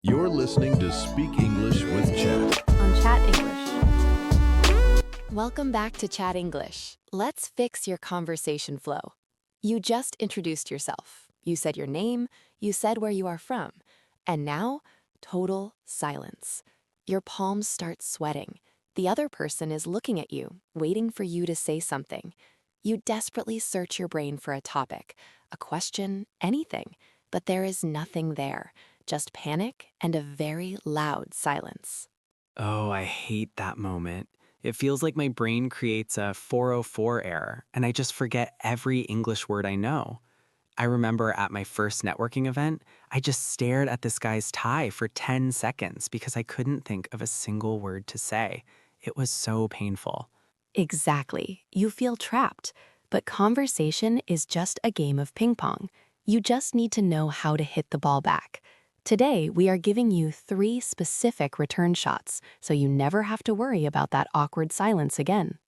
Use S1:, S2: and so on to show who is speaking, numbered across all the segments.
S1: You're listening to Speak English with Chat.
S2: On Chat English.
S3: Welcome back to Chat English. Let's fix your conversation flow. You just introduced yourself. You said your name, you said where you are from. And now, total silence. Your palms start sweating. The other person is looking at you, waiting for you to say something. You desperately search your brain for a topic, a question, anything, but there is nothing there. Just panic and a very loud silence.
S4: Oh, I hate that moment. It feels like my brain creates a 404 error, and I just forget every English word I know. I remember at my first networking event, I just stared at this guy's tie for 10 seconds because I couldn't think of a single word to say. It was so painful.
S3: Exactly. You feel trapped. But conversation is just a game of ping pong. You just need to know how to hit the ball back. Today, we are giving you 3 specific return shots, so you never have to worry about that awkward silence again.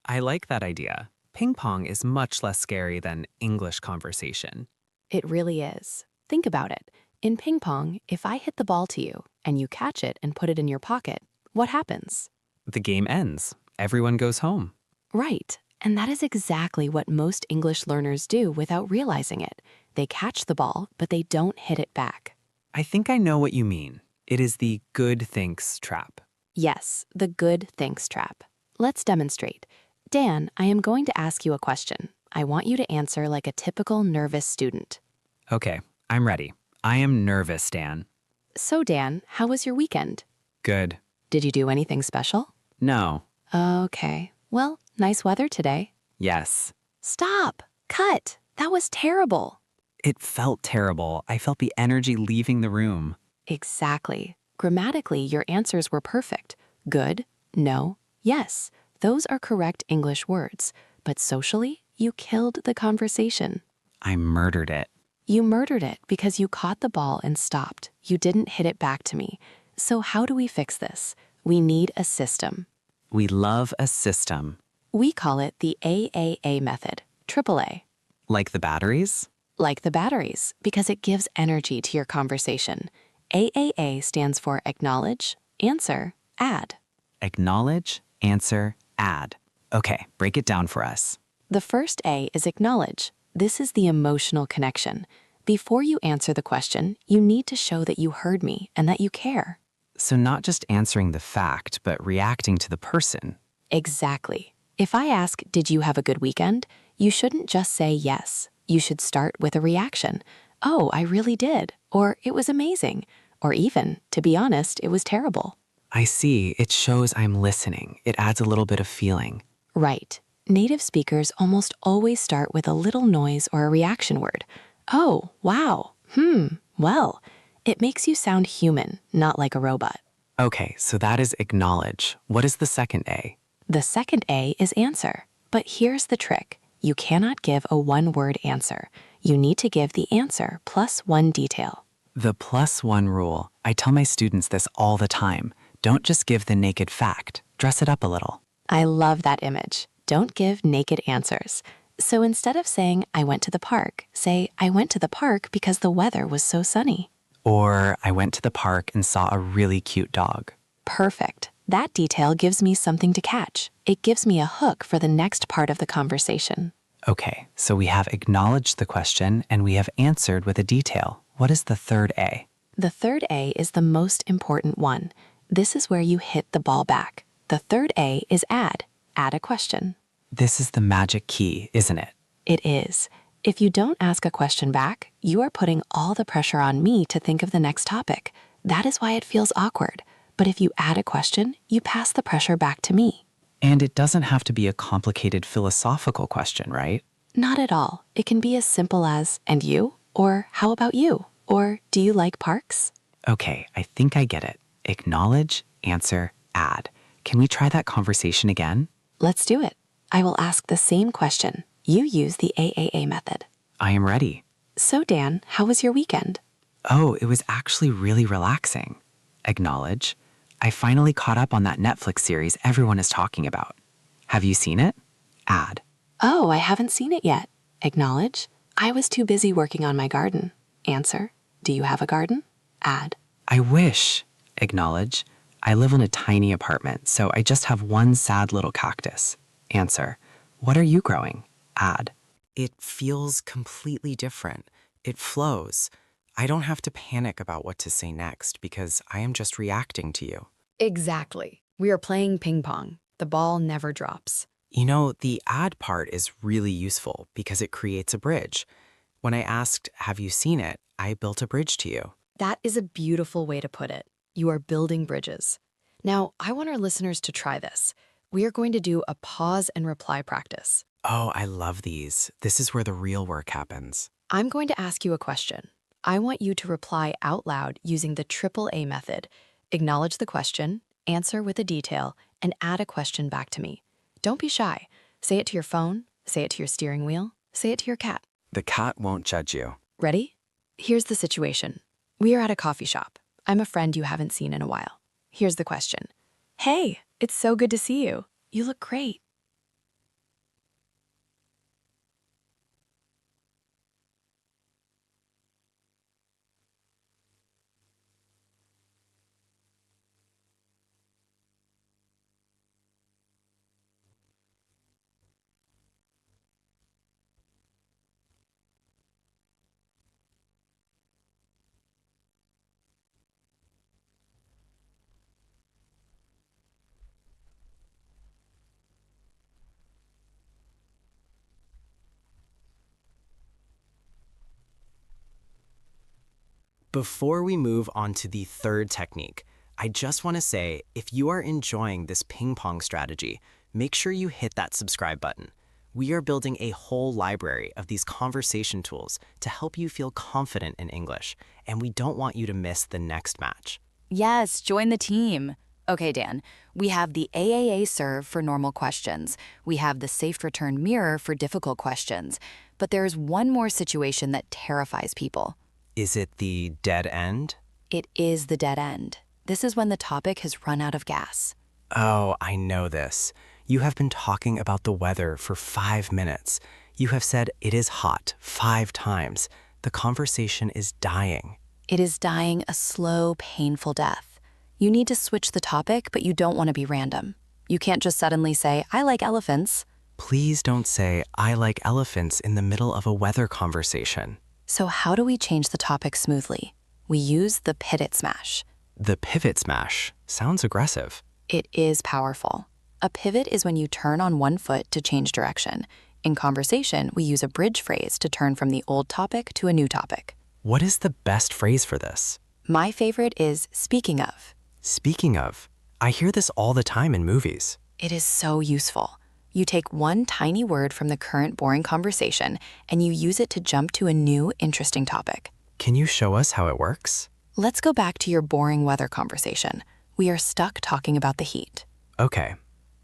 S4: I like that idea. Ping pong is much less scary than English conversation.
S3: It really is. Think about it. In ping pong, if I hit the ball to you and you catch it and put it in your pocket, what happens?
S4: The game ends. Everyone goes home.
S3: Right. And that is exactly what most English learners do without realizing it. They catch the ball, but they don't hit it back.
S4: I think I know what you mean. It is the good thinks trap.
S3: Yes, the good thinks trap. Let's demonstrate. Dan, I am going to ask you a question. I want you to answer like a typical nervous student.
S4: Okay, I'm ready. I am nervous, Dan.
S3: So, Dan, how was your weekend?
S4: Good.
S3: Did you do anything special?
S4: No.
S3: Okay. Well, nice weather today.
S4: Yes.
S3: Stop! Cut! That was terrible.
S4: It felt terrible. I felt the energy leaving the room.
S3: Exactly. Grammatically, your answers were perfect. Good, no, yes. Those are correct English words. But socially, you killed the conversation.
S4: I murdered it.
S3: You murdered it because you caught the ball and stopped. You didn't hit it back to me. So how do we fix this? We need a system.
S4: We love a system.
S3: We call it the AAA method, AAA.
S4: Like the batteries?
S3: Like the batteries, because it gives energy to your conversation. AAA stands for acknowledge, answer, add.
S4: Acknowledge, answer, add. Okay, break it down for us.
S3: The first A is acknowledge. This is the emotional connection. Before you answer the question, you need to show that you heard me and that you care.
S4: So not just answering the fact, but reacting to the person.
S3: Exactly. If I ask, did you have a good weekend? You shouldn't just say yes. You should start with a reaction. Oh, I really did. Or it was amazing. Or even, to be honest, it was terrible.
S4: I see. It shows I'm listening. It adds a little bit of feeling.
S3: Right. Native speakers almost always start with a little noise or a reaction word. Oh, wow. Well. It makes you sound human, not like a robot.
S4: Okay, so that is acknowledge. What is the second A?
S3: The second A is answer. But here's the trick. You cannot give a one-word answer. You need to give the answer plus one detail.
S4: The +1 rule. I tell my students this all the time. Don't just give the naked fact. Dress it up a little.
S3: I love that image. Don't give naked answers. So instead of saying, I went to the park, say, I went to the park because the weather was so sunny.
S4: Or I went to the park and saw a really cute dog.
S3: Perfect. That detail gives me something to catch. It gives me a hook for the next part of the conversation.
S4: Okay, so we have acknowledged the question and we have answered with a detail. What is the third A?
S3: The third A is the most important one. This is where you hit the ball back. The third A is add. Add a question.
S4: This is the magic key, isn't it?
S3: It is. If you don't ask a question back, you are putting all the pressure on me to think of the next topic. That is why it feels awkward. But if you add a question, you pass the pressure back to me.
S4: And it doesn't have to be a complicated philosophical question, right?
S3: Not at all. It can be as simple as, and you? Or how about you? Or do you like parks?
S4: Okay, I think I get it. Acknowledge, answer, add. Can we try that conversation again?
S3: Let's do it. I will ask the same question. You use the AAA method.
S4: I am ready.
S3: So Dan, how was your weekend?
S4: Oh, it was actually really relaxing. Acknowledge. I finally caught up on that Netflix series everyone is talking about. Have you seen it? Add.
S3: Oh, I haven't seen it yet. Acknowledge. I was too busy working on my garden. Answer. Do you have a garden? Add.
S4: I wish. Acknowledge. I live in a tiny apartment, so I just have one sad little cactus. Answer. What are you growing? Add. It feels completely different. It flows. I don't have to panic about what to say next because I am just reacting to you.
S2: Exactly. We are playing ping pong. The ball never drops.
S4: You know, the add part is really useful because it creates a bridge. When I asked, have you seen it? I built a bridge to you.
S2: That is a beautiful way to put it. You are building bridges. Now, I want our listeners to try this. We are going to do a pause and reply practice.
S4: Oh, I love these. This is where the real work happens.
S2: I'm going to ask you a question. I want you to reply out loud using the triple A method. Acknowledge the question, answer with a detail, and add a question back to me. Don't be shy. Say it to your phone, say it to your steering wheel, say it to your cat.
S4: The cat won't judge you.
S2: Ready? Here's the situation. We are at a coffee shop. I'm a friend you haven't seen in a while. Here's the question. Hey, it's so good to see you. You look great.
S4: Before we move on to the third technique, I just want to say if you are enjoying this ping pong strategy, make sure you hit that subscribe button. We are building a whole library of these conversation tools to help you feel confident in English, and we don't want you to miss the next match.
S5: Yes, join the team. Okay, Dan, we have the AAA serve for normal questions. We have the safe return mirror for difficult questions. But there's one more situation that terrifies people.
S4: Is it the dead end?
S5: It is the dead end. This is when the topic has run out of gas.
S4: Oh, I know this. You have been talking about the weather for 5 minutes. You have said it is hot 5 times. The conversation is dying.
S5: It is dying a slow, painful death. You need to switch the topic, but you don't want to be random. You can't just suddenly say, I like elephants.
S4: Please don't say, I like elephants in the middle of a weather conversation.
S5: So how do we change the topic smoothly? We use the pivot smash.
S4: The pivot smash sounds aggressive.
S5: It is powerful. A pivot is when you turn on one foot to change direction. In conversation, we use a bridge phrase to turn from the old topic to a new topic.
S4: What is the best phrase for this?
S5: My favorite is speaking of.
S4: Speaking of, I hear this all the time in movies.
S5: It is so useful. You take one tiny word from the current boring conversation and you use it to jump to a new, interesting topic.
S4: Can you show us how it works?
S5: Let's go back to your boring weather conversation. We are stuck talking about the heat.
S4: Okay.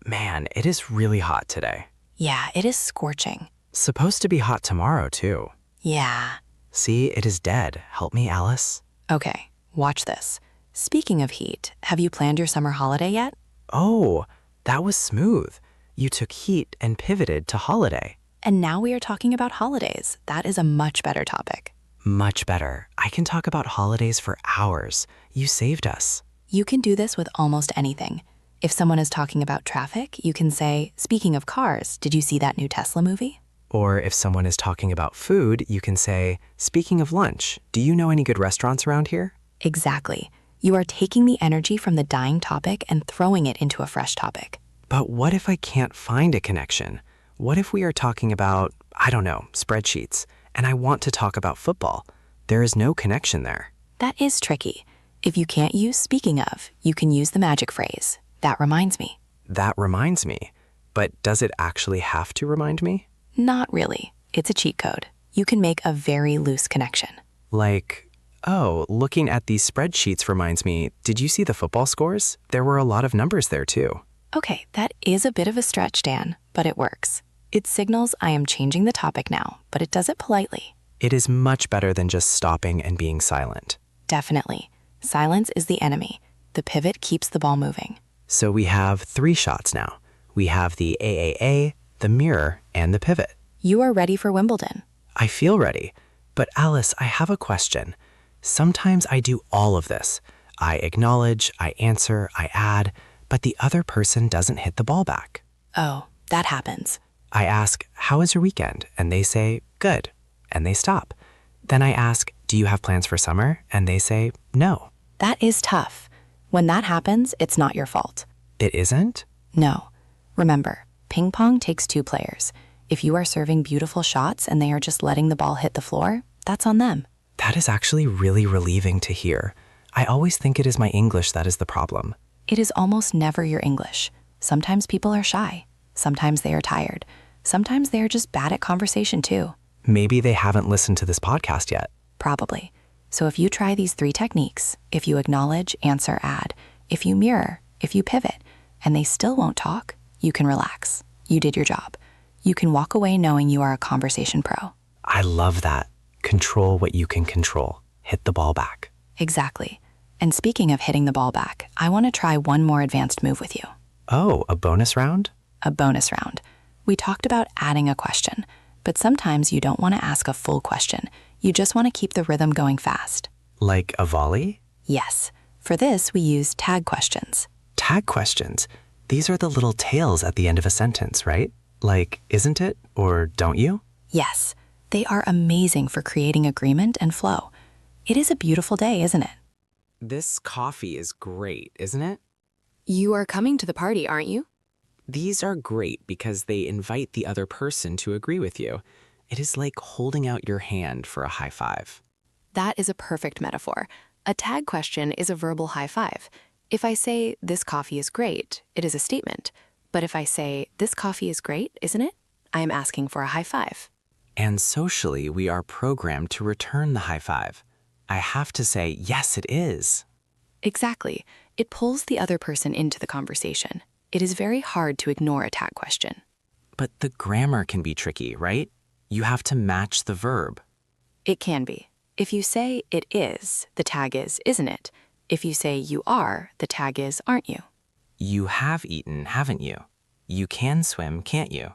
S4: Man, it is really hot today.
S5: Yeah, it is scorching.
S4: Supposed to be hot tomorrow, too.
S5: Yeah.
S4: See, it is dead. Help me, Alice.
S5: Okay, watch this. Speaking of heat, have you planned your summer holiday yet?
S4: Oh, that was smooth. You took heat and pivoted to holiday.
S5: And now we are talking about holidays. That is a much better topic.
S4: Much better. I can talk about holidays for hours. You saved us.
S5: You can do this with almost anything. If someone is talking about traffic, you can say, speaking of cars, did you see that new Tesla movie?
S4: Or if someone is talking about food, you can say, speaking of lunch, do you know any good restaurants around here?
S5: Exactly. You are taking the energy from the dying topic and throwing it into a fresh topic.
S4: But what if I can't find a connection? What if we are talking about, I don't know, spreadsheets, and I want to talk about football? There is no connection there.
S5: That is tricky. If you can't use speaking of, you can use the magic phrase. That reminds me.
S4: That reminds me. But does it actually have to remind me?
S5: Not really. It's a cheat code. You can make a very loose connection.
S4: Like, oh, looking at these spreadsheets reminds me, did you see the football scores? There were a lot of numbers there too.
S5: Okay, that is a bit of a stretch, Dan, but it works. It signals I am changing the topic now, but it does it politely.
S4: It is much better than just stopping and being silent.
S5: Definitely. Silence is the enemy. The pivot keeps the ball moving.
S4: So we have 3 shots now. We have the AAA, the mirror, and the pivot.
S5: You are ready for Wimbledon.
S4: I feel ready. But Alice, I have a question. Sometimes I do all of this. I acknowledge, I answer, I add, but the other person doesn't hit the ball back.
S2: Oh, that happens.
S4: I ask, how was your weekend? And they say, good. And they stop. Then I ask, do you have plans for summer? And they say, no.
S2: That is tough. When that happens, it's not your fault.
S4: It isn't?
S2: No. Remember, ping pong takes 2 players. If you are serving beautiful shots and they are just letting the ball hit the floor, that's on them.
S4: That is actually really relieving to hear. I always think it is my English that is the problem.
S2: It is almost never your English. Sometimes people are shy. Sometimes they are tired. Sometimes they are just bad at conversation too.
S4: Maybe they haven't listened to this podcast yet.
S2: Probably. So if you try these 3 techniques, if you acknowledge, answer, add, if you mirror, if you pivot, and they still won't talk, you can relax. You did your job. You can walk away knowing you are a conversation pro.
S4: I love that. Control what you can control. Hit the ball back.
S2: Exactly. And speaking of hitting the ball back, I want to try one more advanced move with you.
S4: Oh, a bonus round?
S2: A bonus round. We talked about adding a question, but sometimes you don't want to ask a full question. You just want to keep the rhythm going fast.
S4: Like a volley?
S2: Yes. For this, we use tag questions.
S4: Tag questions. These are the little tails at the end of a sentence, right? Like, isn't it? Or don't you?
S2: Yes. They are amazing for creating agreement and flow. It is a beautiful day, isn't it?
S4: This coffee is great, isn't it?
S3: You are coming to the party, aren't you?
S4: These are great because they invite the other person to agree with you. It is like holding out your hand for a high five.
S3: That is a perfect metaphor. A tag question is a verbal high five. If I say, this coffee is great, it is a statement. But if I say, this coffee is great, isn't it? I am asking for a high five.
S4: And socially, we are programmed to return the high five. I have to say, yes, it is.
S2: Exactly. It pulls the other person into the conversation. It is very hard to ignore a tag question.
S4: But the grammar can be tricky, right? You have to match the verb.
S2: It can be. If you say it is, the tag is, isn't it? If you say you are, the tag is, aren't you?
S4: You have eaten, haven't you? You can swim, can't you?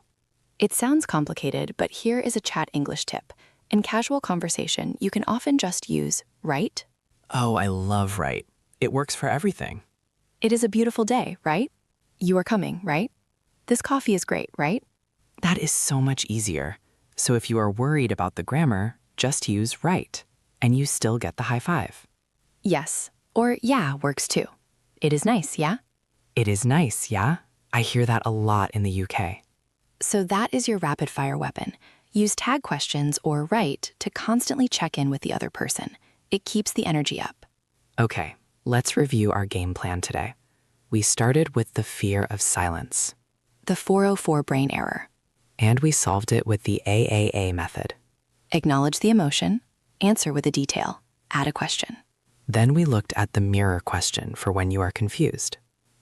S2: It sounds complicated, but here is a chat English tip. In casual conversation, you can often just use right.
S4: Oh, I love right. It works for everything.
S2: It is a beautiful day, right? You are coming, right? This coffee is great, right?
S4: That is so much easier. So if you are worried about the grammar, just use right, and you still get the high five.
S2: Yes, or yeah works too. It is nice, yeah?
S4: It is nice, yeah? I hear that a lot in the UK.
S2: So that is your rapid fire weapon. Use tag questions or right to constantly check in with the other person. It keeps the energy up.
S4: Okay, let's review our game plan today. We started with the fear of silence.
S2: The 404 brain error.
S4: And we solved it with the AAA method.
S2: Acknowledge the emotion, answer with a detail, add a question.
S4: Then we looked at the mirror question for when you are confused.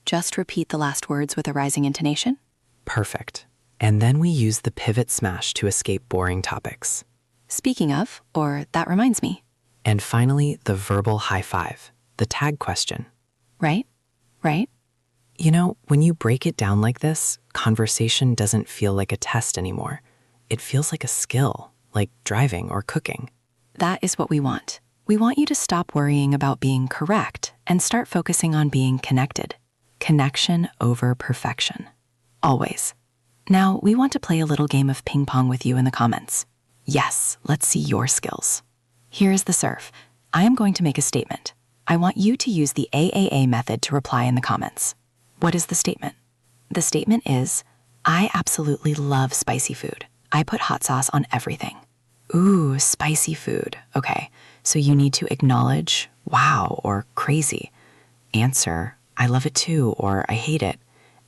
S2: Just repeat the last words with a rising intonation.
S4: Perfect. And then we used the pivot smash to escape boring topics.
S2: Speaking of, or that reminds me.
S4: And finally, the verbal high five, the tag question.
S2: Right? Right?
S4: You know, when you break it down like this, conversation doesn't feel like a test anymore. It feels like a skill, like driving or cooking.
S2: That is what we want. We want you to stop worrying about being correct and start focusing on being connected. Connection over perfection. Always. Now, we want to play a little game of ping pong with you in the comments. Yes, let's see your skills. Here is the serve. I am going to make a statement. I want you to use the AAA method to reply in the comments. What is the statement? The statement is, I absolutely love spicy food. I put hot sauce on everything. Ooh, spicy food. Okay, so you need to acknowledge, wow, or crazy. Answer, I love it too, or I hate it.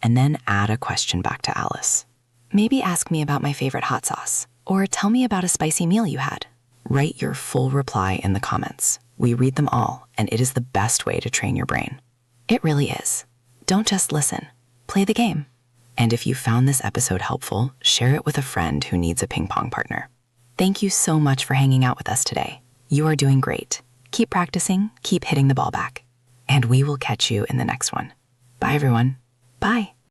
S2: And then add a question back to Alice. Maybe ask me about my favorite hot sauce, or tell me about a spicy meal you had. Write your full reply in the comments. We read them all, and it is the best way to train your brain. It really is. Don't just listen. Play the game. And if you found this episode helpful, share it with a friend who needs a ping pong partner. Thank you so much for hanging out with us today. You are doing great. Keep practicing, keep hitting the ball back. And we will catch you in the next one. Bye, everyone. Bye.